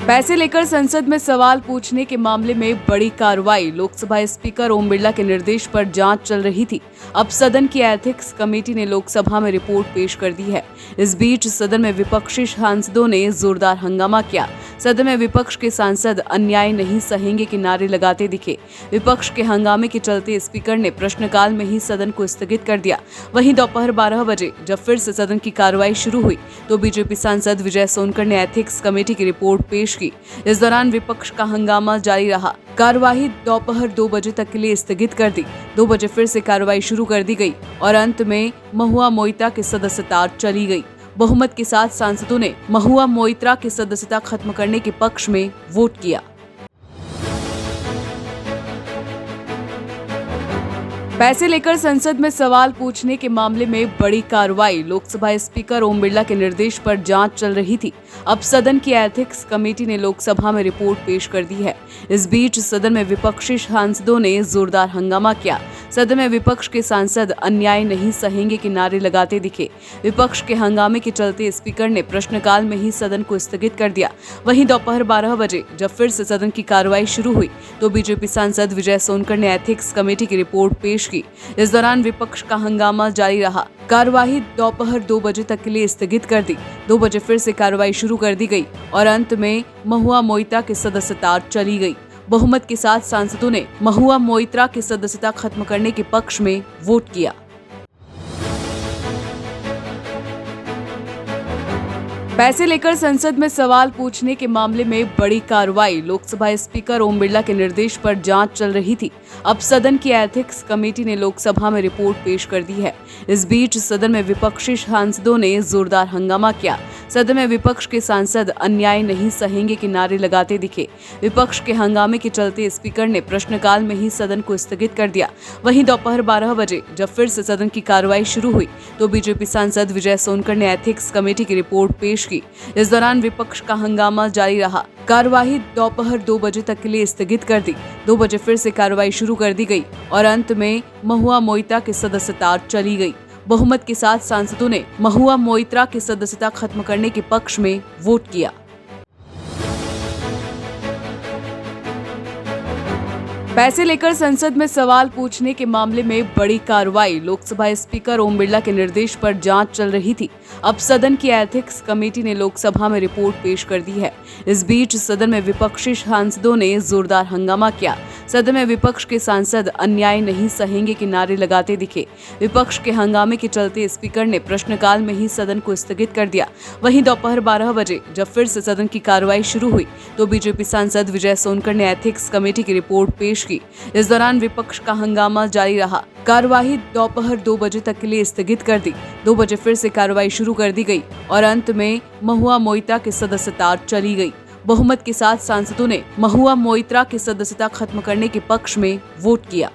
पैसे लेकर संसद में सवाल पूछने के मामले में बड़ी कार्रवाई। लोकसभा स्पीकर ओम बिरला के निर्देश पर जांच चल रही थी। अब सदन की एथिक्स कमेटी ने लोकसभा में रिपोर्ट पेश कर दी है। इस बीच सदन में विपक्षी सांसदों ने जोरदार हंगामा किया। सदन में विपक्ष के सांसद अन्याय नहीं सहेंगे के नारे लगाते दिखे। विपक्ष के हंगामे के चलते स्पीकर ने प्रश्नकाल में ही सदन को स्थगित कर दिया। वहीं दोपहर 12 बजे जब फिर से सदन की कार्रवाई शुरू हुई तो बीजेपी सांसद विजय सोनकर ने एथिक्स कमेटी की रिपोर्ट पेश की। इस दौरान विपक्ष का हंगामा जारी रहा। कार्यवाही दोपहर 2 बजे तक के लिए स्थगित कर दी। 2 बजे फिर से कार्रवाई शुरू कर दी गई और अंत में महुआ मोइत्रा की सदस्यता चली गई। बहुमत के साथ सांसदों ने महुआ मोइत्रा की सदस्यता खत्म करने के पक्ष में वोट किया। पैसे लेकर संसद में सवाल पूछने के मामले में बड़ी कार्रवाई। लोकसभा स्पीकर ओम बिरला के निर्देश पर जांच चल रही थी। अब सदन की एथिक्स कमेटी ने लोकसभा में रिपोर्ट पेश कर दी है। इस बीच सदन में विपक्षी सांसदों ने जोरदार हंगामा किया। सदन में विपक्ष के सांसद अन्याय नहीं सहेंगे के नारे लगाते दिखे। विपक्ष के हंगामे के चलते स्पीकर ने प्रश्नकाल में ही सदन को स्थगित कर दिया। वहीं दोपहर 12 बजे जब फिर से सदन की कार्रवाई शुरू हुई तो बीजेपी सांसद विजय सोनकर ने एथिक्स कमेटी की रिपोर्ट पेश की। इस दौरान विपक्ष का हंगामा जारी रहा। कार्यवाही दोपहर 2 बजे तक के लिए स्थगित कर दी। 2 बजे फिर से कार्रवाई शुरू कर दी गई और अंत में महुआ मोइत्रा की सदस्यता चली गई। बहुमत के साथ सांसदों ने महुआ मोइत्रा की सदस्यता खत्म करने के पक्ष में वोट किया। पैसे लेकर संसद में सवाल पूछने के मामले में बड़ी कार्रवाई। लोकसभा स्पीकर ओम बिरला के निर्देश पर जांच चल रही थी। अब सदन की एथिक्स कमेटी ने लोकसभा में रिपोर्ट पेश कर दी है। इस बीच सदन में विपक्षी सांसदों ने जोरदार हंगामा किया। सदन में विपक्ष के सांसद अन्याय नहीं सहेंगे के नारे लगाते दिखे। विपक्ष के हंगामे के चलते स्पीकर ने प्रश्नकाल में ही सदन को स्थगित कर दिया। वहीं दोपहर 12 बजे जब फिर से सदन की कार्रवाई शुरू हुई तो बीजेपी सांसद विजय सोनकर ने एथिक्स कमेटी की रिपोर्ट पेश की। इस दौरान विपक्ष का हंगामा जारी रहा। कार्यवाही दोपहर 2 बजे तक के लिए स्थगित कर दी। 2 बजे फिर से कार्रवाई शुरू कर दी गई और अंत में महुआ मोइत्रा की सदस्यता चली गई। बहुमत के साथ सांसदों ने महुआ मोइत्रा की सदस्यता खत्म करने के पक्ष में वोट किया। पैसे लेकर संसद में सवाल पूछने के मामले में बड़ी कार्रवाई। लोकसभा स्पीकर ओम बिरला के निर्देश पर जांच चल रही थी। अब सदन की एथिक्स कमेटी ने लोकसभा में रिपोर्ट पेश कर दी है। इस बीच सदन में विपक्षी सांसदों ने जोरदार हंगामा किया। सदन में विपक्ष के सांसद अन्याय नहीं सहेंगे के नारे लगाते दिखे। विपक्ष के हंगामे के चलते स्पीकर ने प्रश्नकाल में ही सदन को स्थगित कर दिया। वहीं दोपहर 12 बजे जब फिर से सदन की कार्रवाई शुरू हुई तो बीजेपी सांसद विजय सोनकर ने एथिक्स कमेटी की रिपोर्ट पेश की। इस दौरान विपक्ष का हंगामा जारी रहा। कार्यवाही दोपहर 2 बजे तक के लिए स्थगित कर दी। 2 बजे फिर से कार्रवाई शुरू कर दी गई और अंत में महुआ मोइत्रा की सदस्यता चली गई। बहुमत के साथ सांसदों ने महुआ मोइत्रा की सदस्यता खत्म करने के पक्ष में वोट किया।